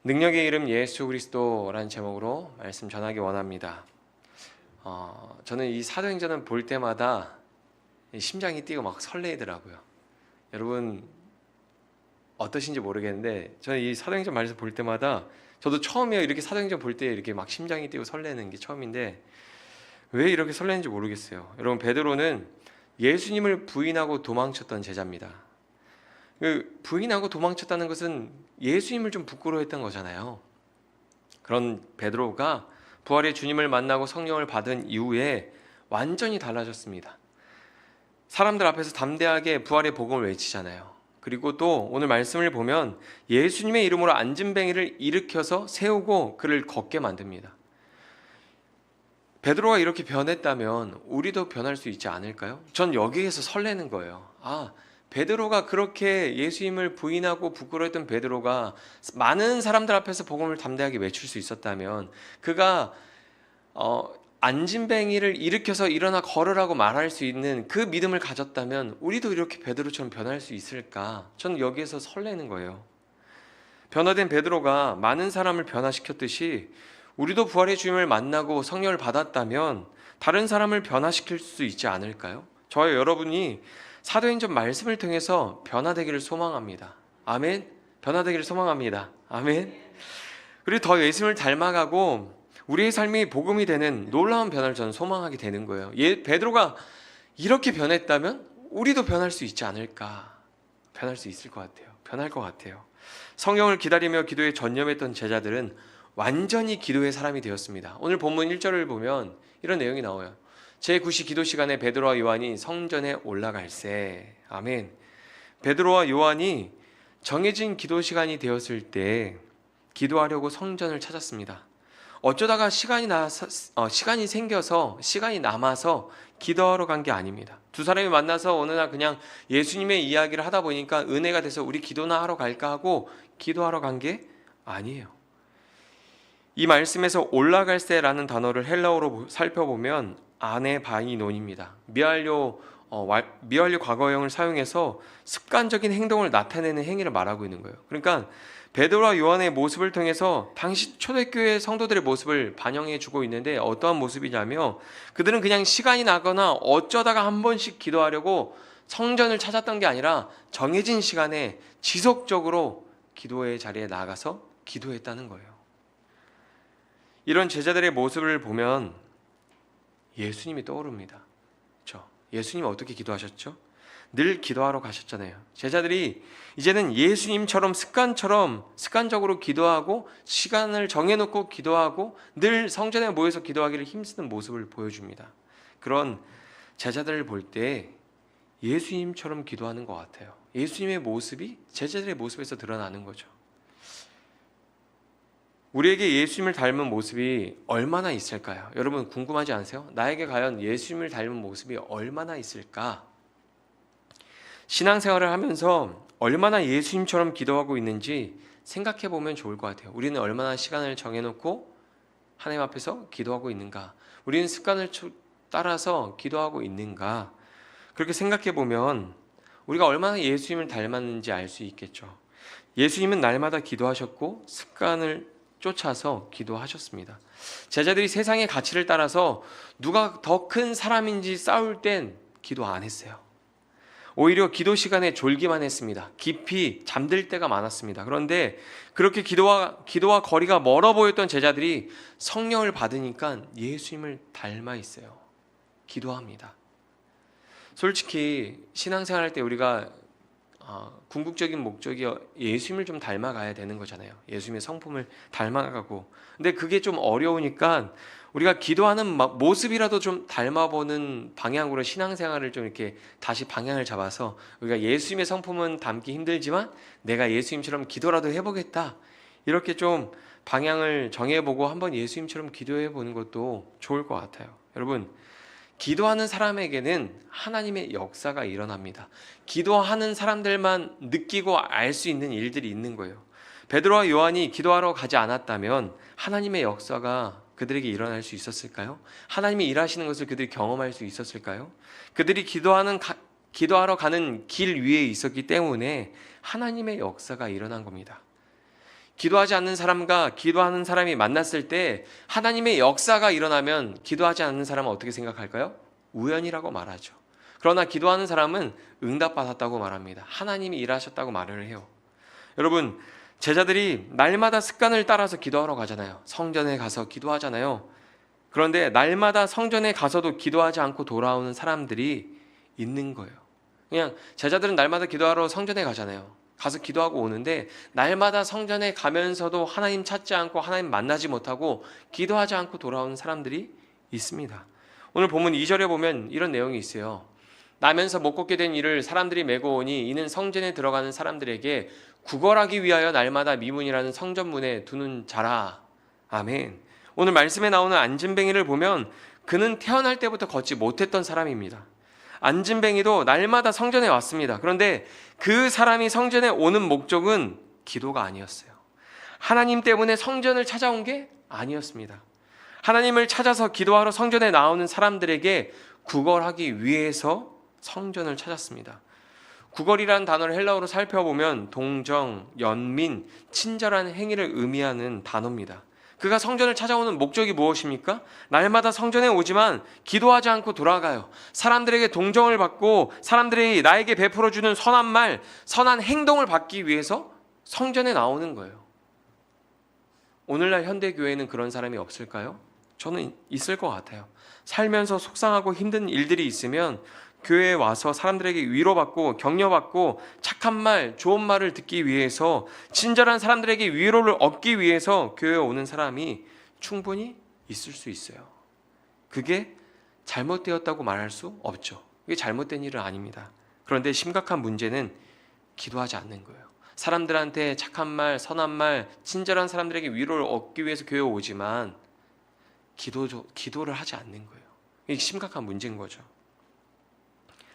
능력의 이름 예수 그리스도라는 제목으로 말씀 전하기 원합니다. 저는 이 사도행전을 볼 때마다 심장이 뛰고 막 설레더라고요. 여러분 어떠신지 모르겠는데 저는 이 사도행전 말씀 볼 때마다 저도 처음이에요. 이렇게 사도행전 볼 때 이렇게 막 심장이 뛰고 설레는 게 처음인데 왜 이렇게 설레는지 모르겠어요. 여러분, 베드로는 예수님을 부인하고 도망쳤던 제자입니다. 부인하고 도망쳤다는 것은 예수님을 좀 부끄러워했던 거잖아요. 그런 베드로가 부활의 주님을 만나고 성령을 받은 이후에 완전히 달라졌습니다. 사람들 앞에서 담대하게 부활의 복음을 외치잖아요. 그리고 또 오늘 말씀을 보면 예수님의 이름으로 안진뱅이를 일으켜서 세우고 그를 걷게 만듭니다. 베드로가 이렇게 변했다면 우리도 변할 수 있지 않을까요? 전 여기에서 설레는 거예요. 베드로가 그렇게 예수님을 부인하고 부끄러워했던 베드로가 많은 사람들 앞에서 복음을 담대하게 외칠 수 있었다면, 그가 안진뱅이를 일으켜서 일어나 걸으라고 말할 수 있는 그 믿음을 가졌다면 우리도 이렇게 베드로처럼 변할 수 있을까? 저는 여기에서 설레는 거예요. 변화된 베드로가 많은 사람을 변화시켰듯이 우리도 부활의 주님을 만나고 성령을 받았다면 다른 사람을 변화시킬 수 있지 않을까요? 저와 여러분이 사도행전 말씀을 통해서 변화되기를 소망합니다. 아멘. 변화되기를 소망합니다. 아멘. 그리고 더 예수님을 닮아가고 우리의 삶이 복음이 되는 놀라운 변화를 저는 소망하게 되는 거예요. 베드로가 이렇게 변했다면 우리도 변할 수 있지 않을까? 변할 수 있을 것 같아요. 변할 것 같아요. 성령을 기다리며 기도에 전념했던 제자들은 완전히 기도의 사람이 되었습니다. 오늘 본문 1절을 보면 이런 내용이 나와요. 제9시 기도 시간에 베드로와 요한이 성전에 올라갈새. 아멘. 베드로와 요한이 정해진 기도 시간이 되었을 때 기도하려고 성전을 찾았습니다. 어쩌다가 시간이 생겨서 시간이 남아서 기도하러 간 게 아닙니다. 두 사람이 만나서 어느 날 그냥 예수님의 이야기를 하다 보니까 은혜가 돼서 우리 기도나 하러 갈까 하고 기도하러 간 게 아니에요. 이 말씀에서 올라갈새라는 단어를 헬라어로 살펴보면 아네바이논입니다. 미완료 과거형을 사용해서 습관적인 행동을 나타내는 행위를 말하고 있는 거예요. 그러니까 베드로와 요한의 모습을 통해서 당시 초대교회 성도들의 모습을 반영해 주고 있는데, 어떠한 모습이냐면 그들은 그냥 시간이 나거나 어쩌다가 한 번씩 기도하려고 성전을 찾았던 게 아니라 정해진 시간에 지속적으로 기도의 자리에 나가서 기도했다는 거예요. 이런 제자들의 모습을 보면 예수님이 떠오릅니다. 그렇죠? 예수님 어떻게 기도하셨죠? 늘 기도하러 가셨잖아요. 제자들이 이제는 예수님처럼 습관적으로 기도하고 시간을 정해놓고 기도하고 늘 성전에 모여서 기도하기를 힘쓰는 모습을 보여줍니다. 그런 제자들을 볼 때 예수님처럼 기도하는 것 같아요. 예수님의 모습이 제자들의 모습에서 드러나는 거죠. 우리에게 예수님을 닮은 모습이 얼마나 있을까요? 여러분 궁금하지 않으세요? 나에게 과연 예수님을 닮은 모습이 얼마나 있을까? 신앙생활을 하면서 얼마나 예수님처럼 기도하고 있는지 생각해 보면 좋을 것 같아요. 우리는 얼마나 시간을 정해놓고 하나님 앞에서 기도하고 있는가? 우리는 습관을 따라서 기도하고 있는가? 그렇게 생각해 보면 우리가 얼마나 예수님을 닮았는지 알 수 있겠죠. 예수님은 날마다 기도하셨고 습관을 쫓아서 기도하셨습니다. 제자들이 세상의 가치를 따라서 누가 더 큰 사람인지 싸울 땐 기도 안 했어요. 오히려 기도 시간에 졸기만 했습니다. 깊이 잠들 때가 많았습니다. 그런데 그렇게 기도와 거리가 멀어 보였던 제자들이 성령을 받으니까 예수님을 닮아 있어요. 기도합니다. 솔직히 신앙생활 할 때 우리가 궁극적인 목적이 예수님을 좀 닮아가야 되는 거잖아요. 예수님의 성품을 닮아가고. 근데 그게 좀 어려우니까 우리가 기도하는 모습이라도 좀 닮아보는 방향으로 신앙생활을 좀 이렇게 다시 방향을 잡아서 우리가 예수님의 성품은 닮기 힘들지만 내가 예수님처럼 기도라도 해보겠다. 이렇게 좀 방향을 정해보고 한번 예수님처럼 기도해보는 것도 좋을 것 같아요. 여러분, 기도하는 사람에게는 하나님의 역사가 일어납니다. 기도하는 사람들만 느끼고 알 수 있는 일들이 있는 거예요. 베드로와 요한이 기도하러 가지 않았다면 하나님의 역사가 그들에게 일어날 수 있었을까요? 하나님이 일하시는 것을 그들이 경험할 수 있었을까요? 그들이 기도하러 가는 길 위에 있었기 때문에 하나님의 역사가 일어난 겁니다. 기도하지 않는 사람과 기도하는 사람이 만났을 때 하나님의 역사가 일어나면 기도하지 않는 사람은 어떻게 생각할까요? 우연이라고 말하죠. 그러나 기도하는 사람은 응답받았다고 말합니다. 하나님이 일하셨다고 말을 해요. 여러분, 제자들이 날마다 습관을 따라서 기도하러 가잖아요. 성전에 가서 기도하잖아요. 그런데 날마다 성전에 가서도 기도하지 않고 돌아오는 사람들이 있는 거예요. 그냥 제자들은 날마다 기도하러 성전에 가잖아요. 가서 기도하고 오는데 날마다 성전에 가면서도 하나님 찾지 않고 하나님 만나지 못하고 기도하지 않고 돌아오는 사람들이 있습니다. 오늘 본문 2절에 보면 이런 내용이 있어요. 나면서 못 걷게 된 이를 사람들이 메고 오니 이는 성전에 들어가는 사람들에게 구걸하기 위하여 날마다 미문이라는 성전문에 두는 자라. 아멘. 오늘 말씀에 나오는 안진뱅이를 보면 그는 태어날 때부터 걷지 못했던 사람입니다. 안진뱅이도 날마다 성전에 왔습니다. 그런데 그 사람이 성전에 오는 목적은 기도가 아니었어요. 하나님 때문에 성전을 찾아온 게 아니었습니다. 하나님을 찾아서 기도하러 성전에 나오는 사람들에게 구걸하기 위해서 성전을 찾았습니다. 구걸이라는 단어를 헬라어로 살펴보면 동정, 연민, 친절한 행위를 의미하는 단어입니다. 그가 성전을 찾아오는 목적이 무엇입니까? 날마다 성전에 오지만 기도하지 않고 돌아가요. 사람들에게 동정을 받고 사람들이 나에게 베풀어주는 선한 말, 선한 행동을 받기 위해서 성전에 나오는 거예요. 오늘날 현대교회는 그런 사람이 없을까요? 저는 있을 것 같아요. 살면서 속상하고 힘든 일들이 있으면 교회에 와서 사람들에게 위로받고 격려받고 착한 말, 좋은 말을 듣기 위해서 친절한 사람들에게 위로를 얻기 위해서 교회에 오는 사람이 충분히 있을 수 있어요. 그게 잘못되었다고 말할 수 없죠. 그게 잘못된 일은 아닙니다. 그런데 심각한 문제는 기도하지 않는 거예요. 사람들한테 착한 말, 선한 말, 친절한 사람들에게 위로를 얻기 위해서 교회에 오지만 기도를 하지 않는 거예요. 이게 심각한 문제인 거죠.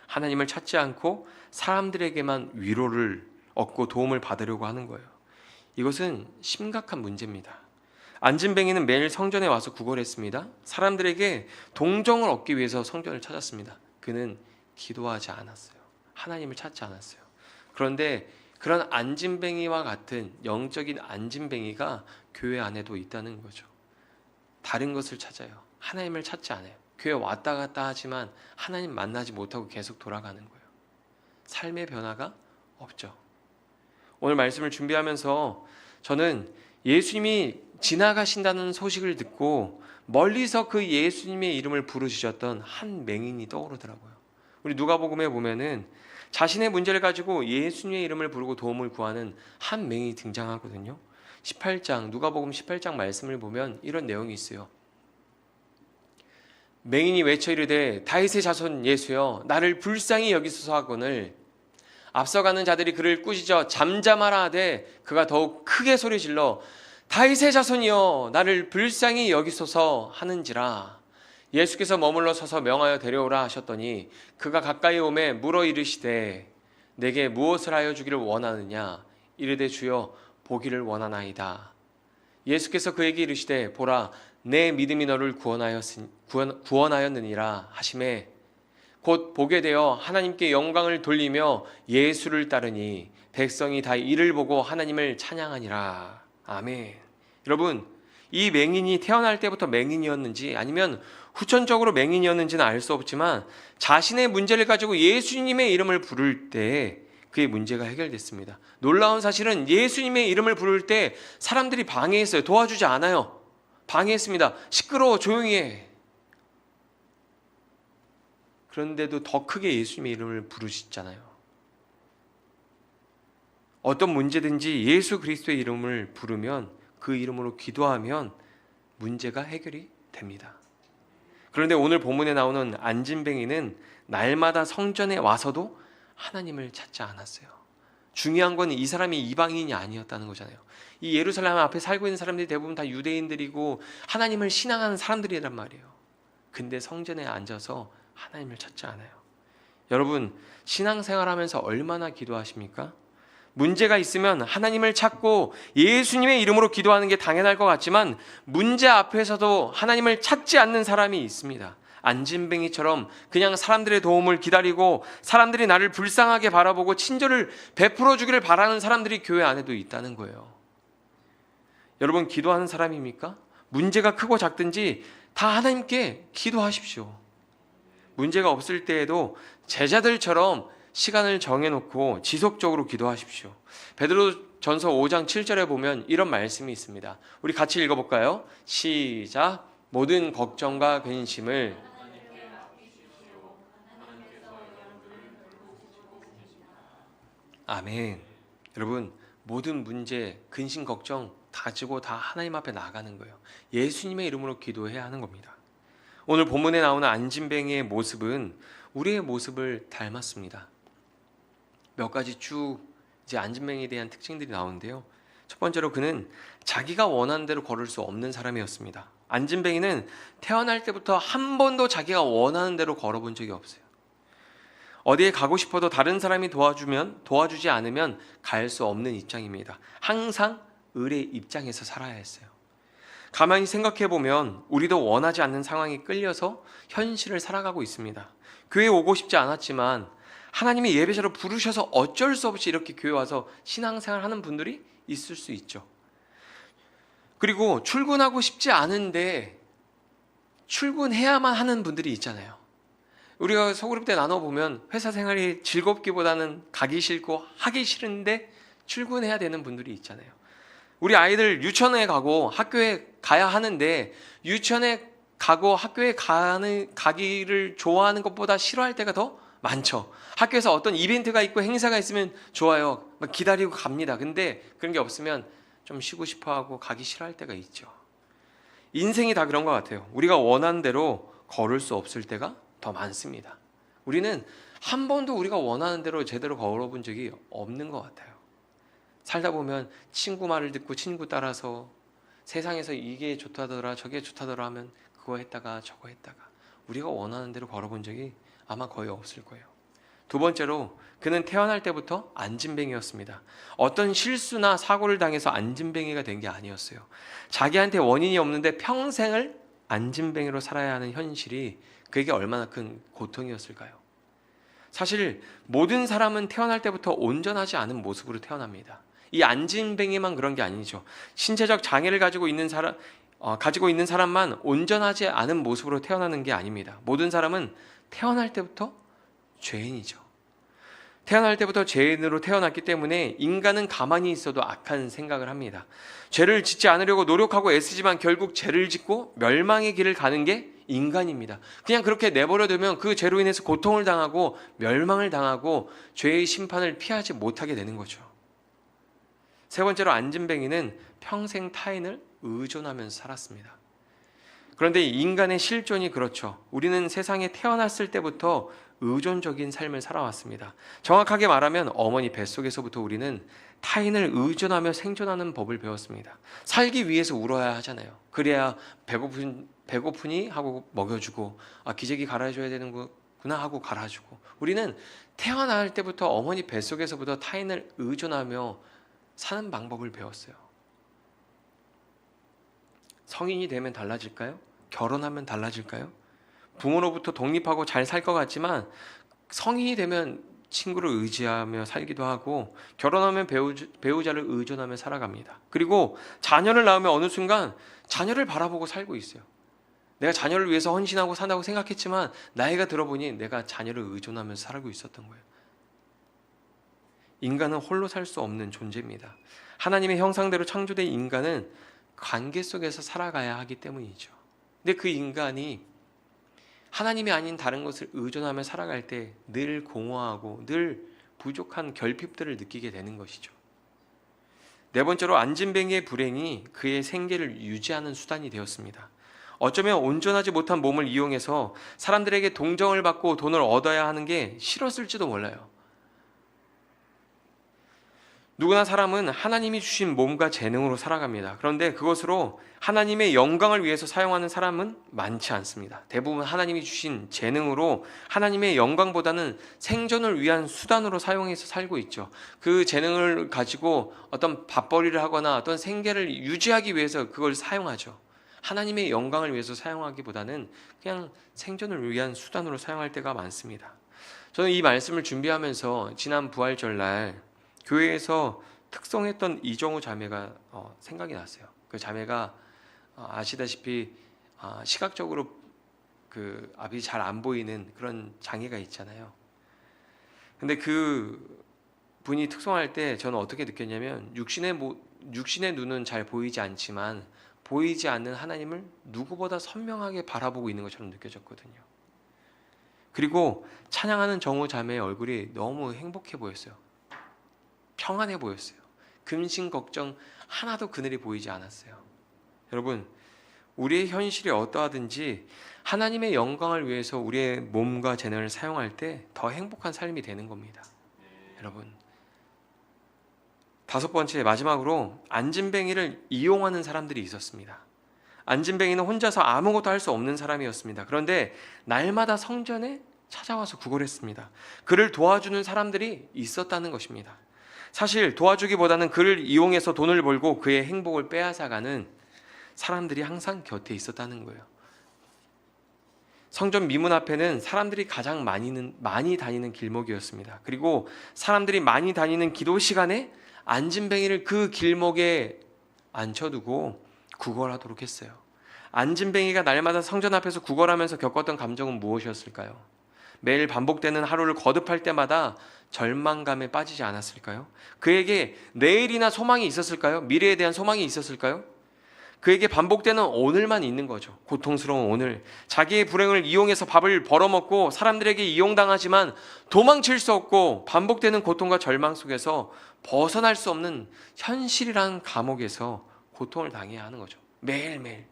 하나님을 찾지 않고 사람들에게만 위로를 얻고 도움을 받으려고 하는 거예요. 이것은 심각한 문제입니다. 안진뱅이는 매일 성전에 와서 구걸했습니다. 사람들에게 동정을 얻기 위해서 성전을 찾았습니다. 그는 기도하지 않았어요. 하나님을 찾지 않았어요. 그런데 그런 안진뱅이와 같은 영적인 안진뱅이가 교회 안에도 있다는 거죠. 다른 것을 찾아요. 하나님을 찾지 않아요. 교회 왔다 갔다 하지만 하나님 만나지 못하고 계속 돌아가는 거예요. 삶의 변화가 없죠. 오늘 말씀을 준비하면서 저는 예수님이 지나가신다는 소식을 듣고 멀리서 그 예수님의 이름을 부르짖었던 한 맹인이 떠오르더라고요. 우리 누가복음에 보면은 자신의 문제를 가지고 예수님의 이름을 부르고 도움을 구하는 한 맹인이 등장하거든요. 18장, 누가복음 18장 말씀을 보면 이런 내용이 있어요. 맹인이 외쳐 이르되 다윗의 자손 예수여 나를 불쌍히 여기소서 하거늘 앞서가는 자들이 그를 꾸짖어 잠잠하라 하되 그가 더욱 크게 소리질러 다윗의 자손이여 나를 불쌍히 여기소서 하는지라. 예수께서 머물러 서서 명하여 데려오라 하셨더니 그가 가까이 오매 물어 이르시되 내게 무엇을 하여 주기를 원하느냐. 이르되 주여 보기를 원하나이다. 예수께서 그에게 이르시되 보라 내 믿음이 너를 구원하였느니라 하시매 곧 보게 되어 하나님께 영광을 돌리며 예수를 따르니 백성이 다 이를 보고 하나님을 찬양하니라. 아멘. 여러분, 이 맹인이 태어날 때부터 맹인이었는지 아니면 후천적으로 맹인이었는지는 알 수 없지만 자신의 문제를 가지고 예수님의 이름을 부를 때 그의 문제가 해결됐습니다. 놀라운 사실은 예수님의 이름을 부를 때 사람들이 방해했어요. 도와주지 않아요. 방해했습니다. 시끄러워, 조용히 해. 그런데도 더 크게 예수님의 이름을 부르시잖아요. 어떤 문제든지 예수 그리스도의 이름을 부르면 그 이름으로 기도하면 문제가 해결이 됩니다. 그런데 오늘 본문에 나오는 안진뱅이는 날마다 성전에 와서도 하나님을 찾지 않았어요. 중요한 건 이 사람이 이방인이 아니었다는 거잖아요. 이 예루살렘 앞에 살고 있는 사람들이 대부분 다 유대인들이고 하나님을 신앙하는 사람들이란 말이에요. 근데 성전에 앉아서 하나님을 찾지 않아요. 여러분, 신앙생활하면서 얼마나 기도하십니까? 문제가 있으면 하나님을 찾고 예수님의 이름으로 기도하는 게 당연할 것 같지만 문제 앞에서도 하나님을 찾지 않는 사람이 있습니다. 안진뱅이처럼 그냥 사람들의 도움을 기다리고 사람들이 나를 불쌍하게 바라보고 친절을 베풀어 주기를 바라는 사람들이 교회 안에도 있다는 거예요. 여러분 기도하는 사람입니까? 문제가 크고 작든지 다 하나님께 기도하십시오. 문제가 없을 때에도 제자들처럼 시간을 정해놓고 지속적으로 기도하십시오. 베드로전서 5장 7절에 보면 이런 말씀이 있습니다. 우리 같이 읽어볼까요? 시작. 모든 걱정과 근심을 아멘. 여러분 모든 문제, 근심, 걱정 다 가지고 다 하나님 앞에 나가는 거예요. 예수님의 이름으로 기도해야 하는 겁니다. 오늘 본문에 나오는 안진뱅이의 모습은 우리의 모습을 닮았습니다. 몇 가지 쭉 이제 안진뱅이에 대한 특징들이 나오는데요. 첫 번째로 그는 자기가 원하는 대로 걸을 수 없는 사람이었습니다. 안진뱅이는 태어날 때부터 한 번도 자기가 원하는 대로 걸어본 적이 없어요. 어디에 가고 싶어도 다른 사람이 도와주지 않으면 갈 수 없는 입장입니다. 항상 을의 입장에서 살아야 했어요. 가만히 생각해보면 우리도 원하지 않는 상황에 끌려서 현실을 살아가고 있습니다. 교회에 오고 싶지 않았지만 하나님이 예배자로 부르셔서 어쩔 수 없이 이렇게 교회 와서 신앙생활 하는 분들이 있을 수 있죠. 그리고 출근하고 싶지 않은데 출근해야만 하는 분들이 있잖아요. 우리가 소그룹 때 나눠보면 회사 생활이 즐겁기보다는 가기 싫고 하기 싫은데 출근해야 되는 분들이 있잖아요. 우리 아이들 유치원에 가고 학교에 가야 하는데 유치원에 가고 학교에 가기를 좋아하는 것보다 싫어할 때가 더 많죠. 학교에서 어떤 이벤트가 있고 행사가 있으면 좋아요. 막 기다리고 갑니다. 근데 그런 게 없으면 좀 쉬고 싶어하고 가기 싫어할 때가 있죠. 인생이 다 그런 것 같아요. 우리가 원하는 대로 걸을 수 없을 때가 더 많습니다. 우리는 한 번도 우리가 원하는 대로 제대로 걸어본 적이 없는 것 같아요. 살다 보면 친구 말을 듣고 친구 따라서 세상에서 이게 좋다더라 저게 좋다더라 하면 그거 했다가 저거 했다가 우리가 원하는 대로 걸어본 적이 아마 거의 없을 거예요. 두 번째로 그는 태어날 때부터 안진뱅이였습니다. 어떤 실수나 사고를 당해서 안진뱅이가 된 게 아니었어요. 자기한테 원인이 없는데 평생을 안진뱅이로 살아야 하는 현실이 그에게 얼마나 큰 고통이었을까요? 사실 모든 사람은 태어날 때부터 온전하지 않은 모습으로 태어납니다. 이 안진뱅이만 그런 게 아니죠. 신체적 장애를 가지고 있는 사람만 온전하지 않은 모습으로 태어나는 게 아닙니다. 모든 사람은 태어날 때부터 죄인이죠. 태어날 때부터 죄인으로 태어났기 때문에 인간은 가만히 있어도 악한 생각을 합니다. 죄를 짓지 않으려고 노력하고 애쓰지만 결국 죄를 짓고 멸망의 길을 가는 게 인간입니다. 그냥 그렇게 내버려두면 그 죄로 인해서 고통을 당하고 멸망을 당하고 죄의 심판을 피하지 못하게 되는 거죠. 세 번째로 안진뱅이는 평생 타인을 의존하면서 살았습니다. 그런데 인간의 실존이 그렇죠. 우리는 세상에 태어났을 때부터 의존적인 삶을 살아왔습니다. 정확하게 말하면 어머니 뱃속에서부터 우리는 타인을 의존하며 생존하는 법을 배웠습니다. 살기 위해서 울어야 하잖아요. 그래야 배고프니 하고 먹여주고 기저귀 갈아줘야 되는구나 하고 갈아주고 우리는 태어날 때부터 어머니 뱃속에서부터 타인을 의존하며 사는 방법을 배웠어요. 성인이 되면 달라질까요? 결혼하면 달라질까요? 부모로부터 독립하고 잘 살 것 같지만 성인이 되면 친구를 의지하며 살기도 하고 결혼하면 배우자를 의존하며 살아갑니다. 그리고 자녀를 낳으면 어느 순간 자녀를 바라보고 살고 있어요. 내가 자녀를 위해서 헌신하고 산다고 생각했지만 나이가 들어보니 내가 자녀를 의존하면서 살고 있었던 거예요. 인간은 홀로 살 수 없는 존재입니다. 하나님의 형상대로 창조된 인간은 관계 속에서 살아가야 하기 때문이죠. 근데 그 인간이 하나님이 아닌 다른 것을 의존하며 살아갈 때 늘 공허하고 늘 부족한 결핍들을 느끼게 되는 것이죠. 네 번째로 안진뱅이의 불행이 그의 생계를 유지하는 수단이 되었습니다. 어쩌면 온전하지 못한 몸을 이용해서 사람들에게 동정을 받고 돈을 얻어야 하는 게 싫었을지도 몰라요. 누구나 사람은 하나님이 주신 몸과 재능으로 살아갑니다. 그런데 그것으로 하나님의 영광을 위해서 사용하는 사람은 많지 않습니다. 대부분 하나님이 주신 재능으로 하나님의 영광보다는 생존을 위한 수단으로 사용해서 살고 있죠. 그 재능을 가지고 어떤 밥벌이를 하거나 어떤 생계를 유지하기 위해서 그걸 사용하죠. 하나님의 영광을 위해서 사용하기보다는 그냥 생존을 위한 수단으로 사용할 때가 많습니다. 저는 이 말씀을 준비하면서 지난 부활절날 교회에서 특성했던 이정우 자매가 생각이 났어요. 그 자매가 아시다시피 시각적으로 그 앞이 잘 안 보이는 그런 장애가 있잖아요. 근데 그 분이 특송할 때 저는 어떻게 느꼈냐면 육신의 눈은 잘 보이지 않지만 보이지 않는 하나님을 누구보다 선명하게 바라보고 있는 것처럼 느껴졌거든요. 그리고 찬양하는 정우 자매의 얼굴이 너무 행복해 보였어요. 평안해 보였어요. 근심 걱정 하나도 그늘이 보이지 않았어요. 여러분, 우리의 현실이 어떠하든지 하나님의 영광을 위해서 우리의 몸과 재능을 사용할 때 더 행복한 삶이 되는 겁니다. 여러분, 다섯 번째, 마지막으로 안진뱅이를 이용하는 사람들이 있었습니다. 안진뱅이는 혼자서 아무것도 할 수 없는 사람이었습니다. 그런데 날마다 성전에 찾아와서 구걸했습니다. 그를 도와주는 사람들이 있었다는 것입니다. 사실 도와주기보다는 그를 이용해서 돈을 벌고 그의 행복을 빼앗아가는 사람들이 항상 곁에 있었다는 거예요. 성전 미문 앞에는 사람들이 가장 많이 다니는 길목이었습니다. 그리고 사람들이 많이 다니는 기도 시간에 안진뱅이를 그 길목에 앉혀두고 구걸하도록 했어요. 안진뱅이가 날마다 성전 앞에서 구걸하면서 겪었던 감정은 무엇이었을까요? 매일 반복되는 하루를 거듭할 때마다 절망감에 빠지지 않았을까요? 그에게 내일이나 소망이 있었을까요? 미래에 대한 소망이 있었을까요? 그에게 반복되는 오늘만 있는 거죠. 고통스러운 오늘. 자기의 불행을 이용해서 밥을 벌어먹고 사람들에게 이용당하지만 도망칠 수 없고 반복되는 고통과 절망 속에서 벗어날 수 없는 현실이라는 감옥에서 고통을 당해야 하는 거죠. 매일매일.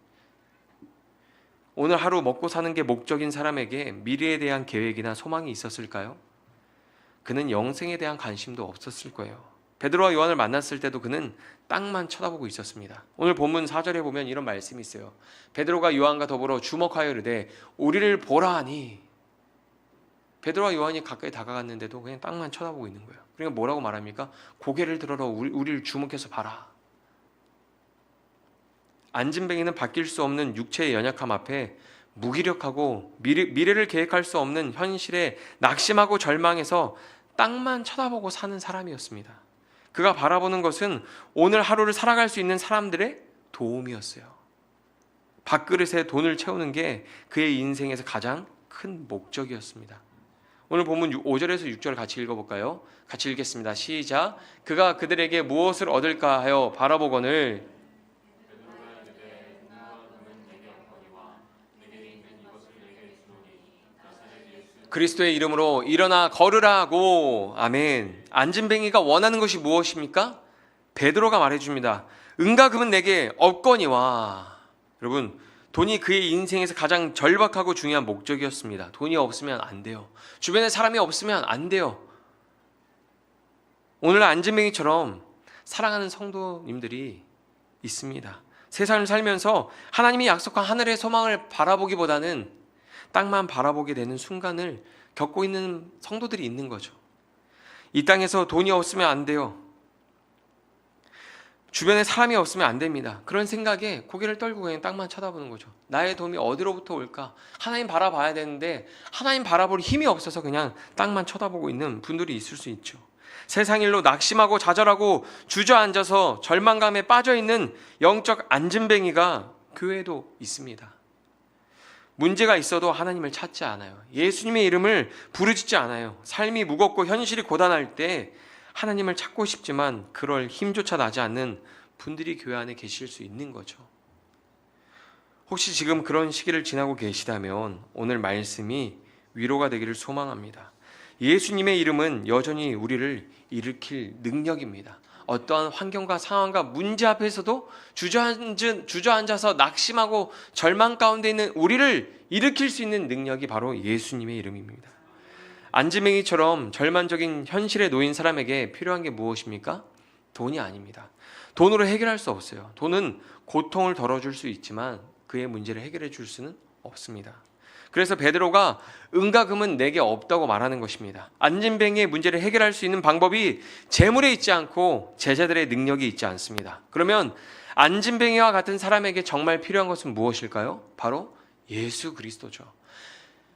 오늘 하루 먹고 사는 게 목적인 사람에게 미래에 대한 계획이나 소망이 있었을까요? 그는 영생에 대한 관심도 없었을 거예요. 베드로와 요한을 만났을 때도 그는 땅만 쳐다보고 있었습니다. 오늘 본문 4절에 보면 이런 말씀이 있어요. 베드로가 요한과 더불어 주목하여 이르되 우리를 보라 하니, 베드로와 요한이 가까이 다가갔는데도 그냥 땅만 쳐다보고 있는 거예요. 그러니까 뭐라고 말합니까? 고개를 들어라, 우리를 주목해서 봐라. 안진뱅이는 바뀔 수 없는 육체의 연약함 앞에 무기력하고 미래를 계획할 수 없는 현실에 낙심하고 절망해서 땅만 쳐다보고 사는 사람이었습니다. 그가 바라보는 것은 오늘 하루를 살아갈 수 있는 사람들의 도움이었어요. 밥그릇에 돈을 채우는 게 그의 인생에서 가장 큰 목적이었습니다. 오늘 본문 5절에서 6절 같이 읽어볼까요? 같이 읽겠습니다. 시작. 그가 그들에게 무엇을 얻을까 하여 바라보거늘 그리스도의 이름으로 일어나 걸으라고. 아멘. 안진뱅이가 원하는 것이 무엇입니까? 베드로가 말해줍니다. 은과 금은 내게 없거니와. 여러분, 돈이 그의 인생에서 가장 절박하고 중요한 목적이었습니다. 돈이 없으면 안 돼요. 주변에 사람이 없으면 안 돼요. 오늘 안진뱅이처럼 사랑하는 성도님들이 있습니다. 세상을 살면서 하나님이 약속한 하늘의 소망을 바라보기보다는 땅만 바라보게 되는 순간을 겪고 있는 성도들이 있는 거죠. 이 땅에서 돈이 없으면 안 돼요. 주변에 사람이 없으면 안 됩니다. 그런 생각에 고개를 떨고 그냥 땅만 쳐다보는 거죠. 나의 도움이 어디로부터 올까? 하나님 바라봐야 되는데 하나님 바라볼 힘이 없어서 그냥 땅만 쳐다보고 있는 분들이 있을 수 있죠. 세상 일로 낙심하고 좌절하고 주저앉아서 절망감에 빠져있는 영적 안진뱅이가 교회에도 있습니다. 문제가 있어도 하나님을 찾지 않아요. 예수님의 이름을 부르짖지 않아요. 삶이 무겁고 현실이 고단할 때 하나님을 찾고 싶지만 그럴 힘조차 나지 않는 분들이 교회 안에 계실 수 있는 거죠. 혹시 지금 그런 시기를 지나고 계시다면 오늘 말씀이 위로가 되기를 소망합니다. 예수님의 이름은 여전히 우리를 일으킬 능력입니다. 어떠한 환경과 상황과 문제 앞에서도 주저앉아서 낙심하고 절망 가운데 있는 우리를 일으킬 수 있는 능력이 바로 예수님의 이름입니다. 안진뱅이처럼 절망적인 현실에 놓인 사람에게 필요한 게 무엇입니까? 돈이 아닙니다. 돈으로 해결할 수 없어요. 돈은 고통을 덜어줄 수 있지만 그의 문제를 해결해 줄 수는 없습니다. 그래서 베드로가 은과 금은 내게 없다고 말하는 것입니다. 안진뱅이의 문제를 해결할 수 있는 방법이 재물에 있지 않고 제자들의 능력이 있지 않습니다. 그러면 안진뱅이와 같은 사람에게 정말 필요한 것은 무엇일까요? 바로 예수 그리스도죠.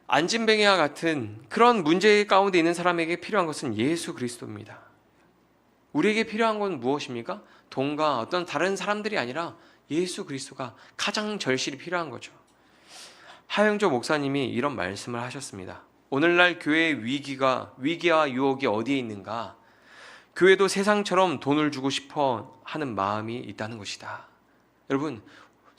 안진뱅이와 같은 그런 문제 가운데 있는 사람에게 필요한 것은 예수 그리스도입니다. 우리에게 필요한 건 무엇입니까? 돈과 어떤 다른 사람들이 아니라 예수 그리스도가 가장 절실히 필요한 거죠. 하영조 목사님이 이런 말씀을 하셨습니다. 오늘날 교회의 위기와 유혹이 어디에 있는가? 교회도 세상처럼 돈을 주고 싶어 하는 마음이 있다는 것이다. 여러분,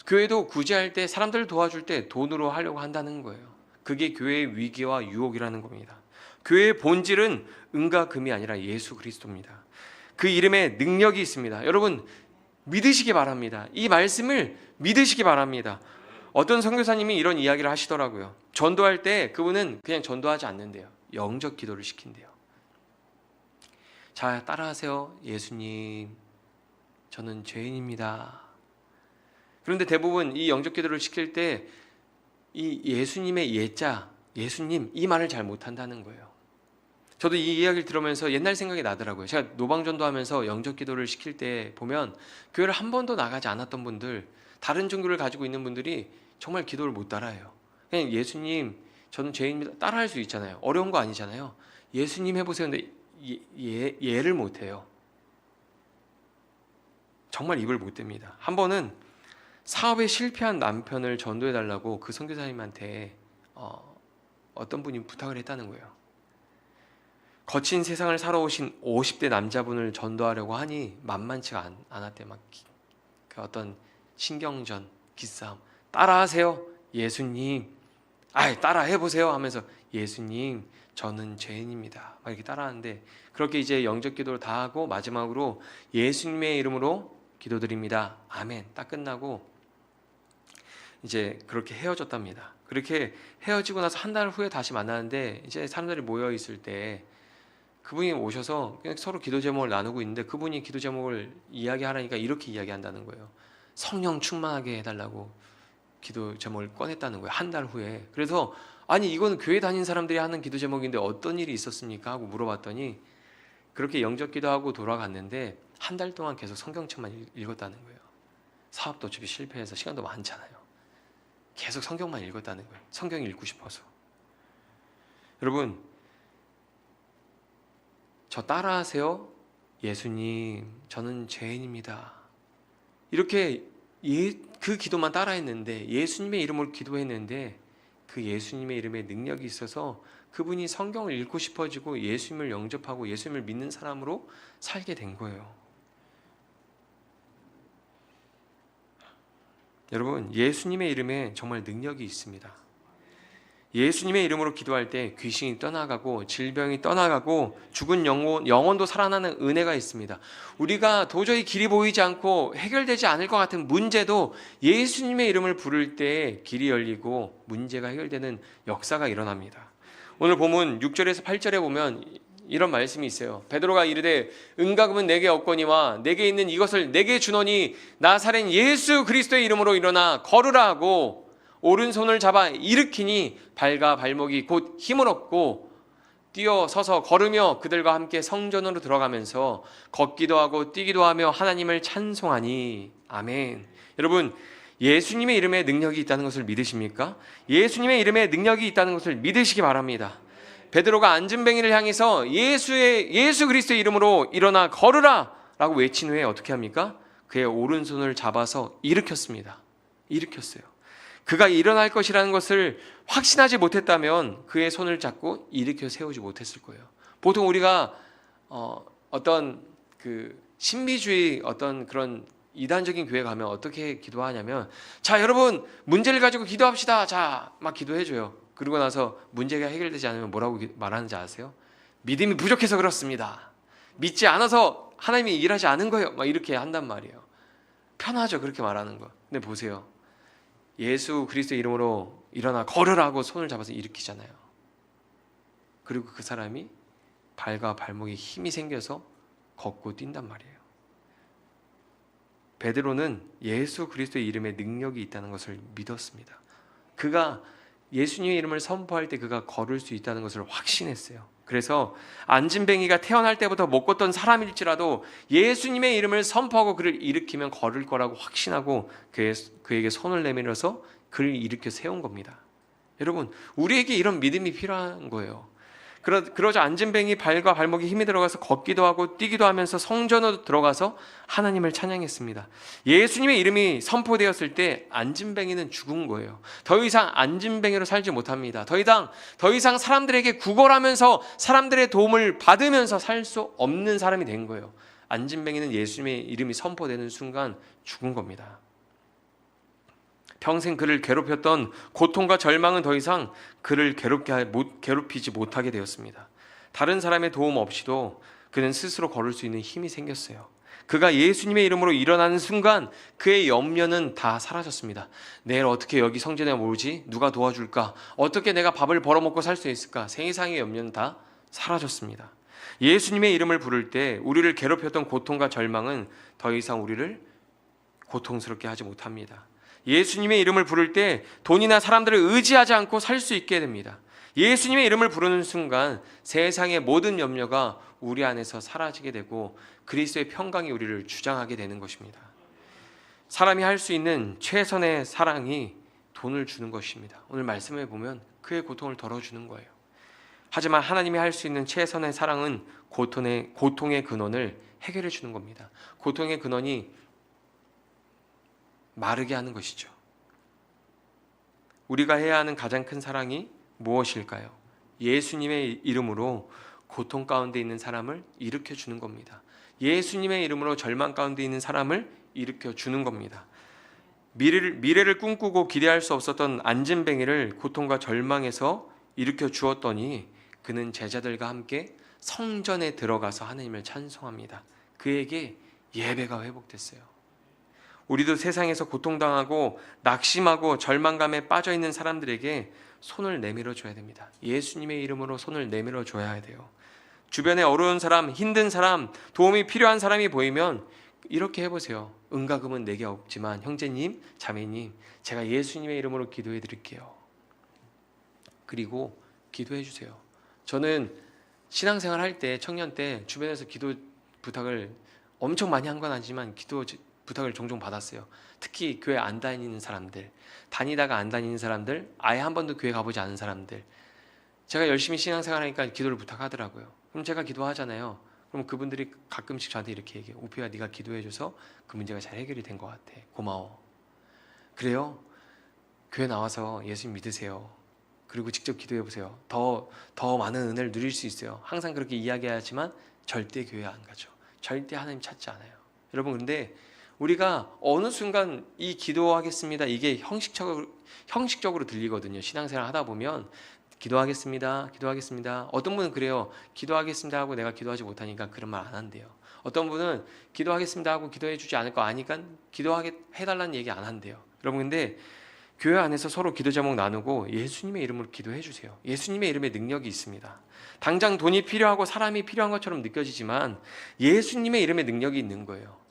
교회도 구제할 때, 사람들을 도와줄 때 돈으로 하려고 한다는 거예요. 그게 교회의 위기와 유혹이라는 겁니다. 교회의 본질은 은과 금이 아니라 예수 그리스도입니다. 그 이름에 능력이 있습니다. 여러분, 믿으시기 바랍니다. 이 말씀을 믿으시기 바랍니다. 어떤 선교사님이 이런 이야기를 하시더라고요. 전도할 때 그분은 그냥 전도하지 않는데요, 영적 기도를 시킨대요. 자, 따라하세요. 예수님, 저는 죄인입니다. 그런데 대부분 이 영적 기도를 시킬 때 이 예수님의 예자, 예수님, 이 말을 잘 못한다는 거예요. 저도 이 이야기를 들으면서 옛날 생각이 나더라고요. 제가 노방전도 하면서 영적 기도를 시킬 때 보면 교회를 한 번도 나가지 않았던 분들, 다른 종교를 가지고 있는 분들이 정말 기도를 못 따라해요. 그냥 예수님, 저는 죄인입니다, 따라할 수 있잖아요. 어려운 거 아니잖아요. 예수님 해보세요. 근데 예를 못해요. 정말 입을 못 댑니다. 한 번은 사업에 실패한 남편을 전도해달라고 그 선교사님한테 어떤 분이 부탁을 했다는 거예요. 거친 세상을 살아오신 50대 남자분을 전도하려고 하니 만만치가 않았대. 막 그 어떤 신경전, 기싸움. 따라하세요. 예수님. 따라해보세요 하면서 예수님, 저는 죄인입니다. 막 이렇게 따라하는데, 그렇게 이제 영적 기도를 다 하고 마지막으로 예수님의 이름으로 기도드립니다. 아멘. 딱 끝나고 이제 그렇게 헤어졌답니다. 그렇게 헤어지고 나서 한 달 후에 다시 만나는데, 이제 사람들이 모여 있을 때 그분이 오셔서 그냥 서로 기도 제목을 나누고 있는데, 그분이 기도 제목을 이야기하라니까 이렇게 이야기한다는 거예요. 성령 충만하게 해달라고 기도 제목을 꺼냈다는 거예요. 한 달 후에. 그래서 아니, 이건 교회 다닌 사람들이 하는 기도 제목인데 어떤 일이 있었습니까? 하고 물어봤더니 그렇게 영적 기도하고 돌아갔는데 한 달 동안 계속 성경책만 읽었다는 거예요. 사업도 어차피 실패해서 시간도 많잖아요. 계속 성경만 읽었다는 거예요. 성경 읽고 싶어서. 여러분, 저 따라하세요. 예수님, 저는 죄인입니다. 이렇게 그 기도만 따라했는데, 예수님의 이름으로 기도했는데, 그 예수님의 이름에 능력이 있어서 그분이 성경을 읽고 싶어지고 예수님을 영접하고 예수님을 믿는 사람으로 살게 된 거예요. 여러분, 예수님의 이름에 정말 능력이 있습니다. 예수님의 이름으로 기도할 때 귀신이 떠나가고 질병이 떠나가고 죽은 영혼도 살아나는 은혜가 있습니다. 우리가 도저히 길이 보이지 않고 해결되지 않을 것 같은 문제도 예수님의 이름을 부를 때 길이 열리고 문제가 해결되는 역사가 일어납니다. 오늘 본문 6절에서 8절에 보면 이런 말씀이 있어요. 베드로가 이르되 은과 금은 내게 없거니와 내게 있는 이것을 내게 주노니 나사렛 예수 그리스도의 이름으로 일어나 걸으라 하고 오른손을 잡아 일으키니 발과 발목이 곧 힘을 얻고 뛰어 서서 걸으며 그들과 함께 성전으로 들어가면서 걷기도 하고 뛰기도 하며 하나님을 찬송하니. 아멘. 여러분, 예수님의 이름에 능력이 있다는 것을 믿으십니까? 예수님의 이름에 능력이 있다는 것을 믿으시기 바랍니다. 베드로가 안진뱅이를 향해서 예수 그리스도의 이름으로 일어나 걸으라 라고 외친 후에 어떻게 합니까? 그의 오른손을 잡아서 일으켰습니다. 일으켰어요. 그가 일어날 것이라는 것을 확신하지 못했다면 그의 손을 잡고 일으켜 세우지 못했을 거예요. 보통 우리가 어떤 그 신비주의 어떤 그런 이단적인 교회 가면 어떻게 기도하냐면, 자, 여러분 문제를 가지고 기도합시다. 자, 막 기도해줘요. 그러고 나서 문제가 해결되지 않으면 뭐라고 말하는지 아세요? 믿음이 부족해서 그렇습니다. 믿지 않아서 하나님이 일하지 않은 거예요. 막 이렇게 한단 말이에요. 편하죠, 그렇게 말하는 거. 근데 보세요. 예수 그리스도의 이름으로 일어나 걸으라고 손을 잡아서 일으키잖아요. 그리고 그 사람이 발과 발목에 힘이 생겨서 걷고 뛴단 말이에요. 베드로는 예수 그리스도의 이름에 능력이 있다는 것을 믿었습니다. 그가 예수님의 이름을 선포할 때 그가 걸을 수 있다는 것을 확신했어요. 그래서 안진뱅이가 태어날 때부터 못 걷던 사람일지라도 예수님의 이름을 선포하고 그를 일으키면 걸을 거라고 확신하고 그에게 손을 내밀어서 그를 일으켜 세운 겁니다. 여러분, 우리에게 이런 믿음이 필요한 거예요. 그러자 안진뱅이 발과 발목에 힘이 들어가서 걷기도 하고 뛰기도 하면서 성전으로 들어가서 하나님을 찬양했습니다. 예수님의 이름이 선포되었을 때 안진뱅이는 죽은 거예요. 더 이상 안진뱅이로 살지 못합니다. 더 이상 사람들에게 구걸하면서 사람들의 도움을 받으면서 살 수 없는 사람이 된 거예요. 안진뱅이는 예수님의 이름이 선포되는 순간 죽은 겁니다. 평생 그를 괴롭혔던 고통과 절망은 더 이상 그를 괴롭히지 못하게 되었습니다. 다른 사람의 도움 없이도 그는 스스로 걸을 수 있는 힘이 생겼어요. 그가 예수님의 이름으로 일어나는 순간 그의 염려는 다 사라졌습니다. 내일 어떻게 여기 성전에 오지? 누가 도와줄까? 어떻게 내가 밥을 벌어먹고 살 수 있을까? 세상의 염려는 다 사라졌습니다. 예수님의 이름을 부를 때 우리를 괴롭혔던 고통과 절망은 더 이상 우리를 고통스럽게 하지 못합니다. 예수님의 이름을 부를 때 돈이나 사람들을 의지하지 않고 살 수 있게 됩니다. 예수님의 이름을 부르는 순간 세상의 모든 염려가 우리 안에서 사라지게 되고 그리스도의 평강이 우리를 주장하게 되는 것입니다. 사람이 할 수 있는 최선의 사랑이 돈을 주는 것입니다. 오늘 말씀에 보면 그의 고통을 덜어주는 거예요. 하지만 하나님이 할 수 있는 최선의 사랑은 고통의 근원을 해결해 주는 겁니다. 고통의 근원이 마르게 하는 것이죠. 우리가 해야 하는 가장 큰 사랑이 무엇일까요? 예수님의 이름으로 고통 가운데 있는 사람을 일으켜 주는 겁니다. 예수님의 이름으로 절망 가운데 있는 사람을 일으켜 주는 겁니다. 미래를 꿈꾸고 기대할 수 없었던 안진뱅이를 고통과 절망에서 일으켜 주었더니 그는 제자들과 함께 성전에 들어가서 하나님을 찬송합니다. 그에게 예배가 회복됐어요. 우리도 세상에서 고통당하고 낙심하고 절망감에 빠져있는 사람들에게 손을 내밀어 줘야 됩니다. 예수님의 이름으로 손을 내밀어 줘야 돼요. 주변에 어려운 사람, 힘든 사람, 도움이 필요한 사람이 보이면 이렇게 해보세요. 은과 금은 내게 없지만 형제님, 자매님, 제가 예수님의 이름으로 기도해 드릴게요. 그리고 기도해 주세요. 저는 신앙생활 할 때, 청년 때 주변에서 기도 부탁을 엄청 많이 한 건 아니지만 기도 부탁을 종종 받았어요. 특히 교회 안 다니는 사람들, 다니다가 안 다니는 사람들, 아예 한 번도 교회 가보지 않은 사람들, 제가 열심히 신앙생활하니까 기도를 부탁하더라고요. 그럼 제가 기도하잖아요. 그럼 그분들이 가끔씩 저한테 이렇게 얘기해요. 오피야, 네가 기도해줘서 그 문제가 잘 해결이 된 것 같아. 고마워. 그래요? 교회 나와서 예수님 믿으세요. 그리고 직접 기도해보세요. 더 많은 은혜를 누릴 수 있어요. 항상 그렇게 이야기하지만 절대 교회 안 가죠. 절대 하나님 찾지 않아요. 여러분, 근데 우리가 어느 순간 이 기도하겠습니다, 이게 형식적으로 들리거든요. 신앙생활 하다 보면 기도하겠습니다. 어떤 분은 그래요. 기도하겠습니다 하고 내가 기도하지 못하니까 그런 말 안 한대요. 어떤 분은 기도하겠습니다 하고 기도해 주지 않을 거 아니까 기도하게 해달라는 얘기 안 한대요. 여러분, 근데 교회 안에서 서로 기도 제목 나누고 예수님의 이름으로 기도해 주세요. 예수님의 이름에 능력이 있습니다. 당장 돈이 필요하고 사람이 필요한 것처럼 느껴지지만 예수님의 이름에 능력이 있는 거예요.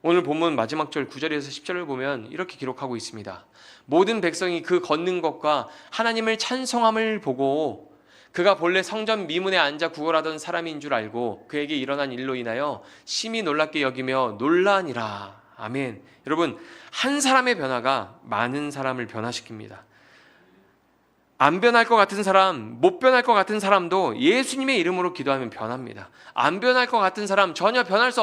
오늘 본문 마지막 절 9절에서 10절을 보면 이렇게 기록하고 있습니다. 모든 백성이 그 걷는 것과 하나님을 찬송함을 보고 그가 본래 성전 미문에 앉아 구걸하던 사람인 줄 알고 그에게 일어난 일로 인하여 심히 놀랍게 여기며 놀라니라. 아멘. 여러분, 한 사람의 변화가 많은 사람을 변화시킵니다. 안 변할 것 같은 사람, 못 변할 것 같은 사람도 예수님의 이름으로 기도하면 변합니다. 안 변할 것 같은 사람, 전혀 변할 수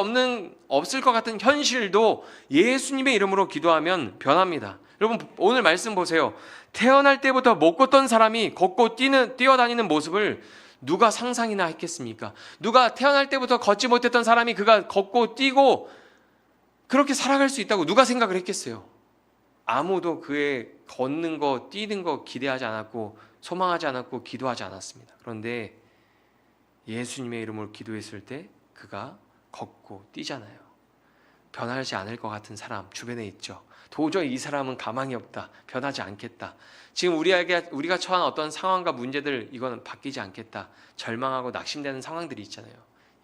없을 것 같은 현실도 예수님의 이름으로 기도하면 변합니다. 여러분, 오늘 말씀 보세요. 태어날 때부터 못 걷던 사람이 걷고 뛰어다니는 모습을 누가 상상이나 했겠습니까? 누가 태어날 때부터 걷지 못했던 사람이 그가 걷고 뛰고 그렇게 살아갈 수 있다고 누가 생각을 했겠어요? 아무도 그의 걷는 거, 뛰는 거 기대하지 않았고 소망하지 않았고 기도하지 않았습니다. 그런데 예수님의 이름으로 기도했을 때 그가 걷고 뛰잖아요. 변하지 않을 것 같은 사람 주변에 있죠. 도저히 이 사람은 가망이 없다. 변하지 않겠다. 지금 우리가 처한 어떤 상황과 문제들, 이거는 바뀌지 않겠다. 절망하고 낙심되는 상황들이 있잖아요.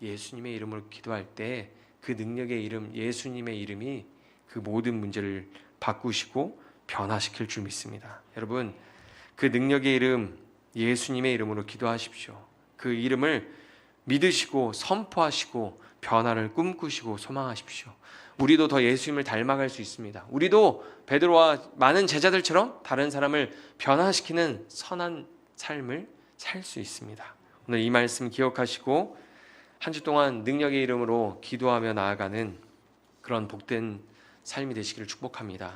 예수님의 이름으로 기도할 때 그 능력의 이름, 예수님의 이름이 그 모든 문제를 바꾸시고 변화시킬 줄 믿습니다. 여러분, 그 능력의 이름, 예수님의 이름으로 기도하십시오. 그 이름을 믿으시고 선포하시고 변화를 꿈꾸시고 소망하십시오. 우리도 더 예수님을 닮아갈 수 있습니다. 우리도 베드로와 많은 제자들처럼 다른 사람을 변화시키는 선한 삶을 살 수 있습니다. 오늘 이 말씀 기억하시고 한 주 동안 능력의 이름으로 기도하며 나아가는 그런 복된 삶이 되시기를 축복합니다.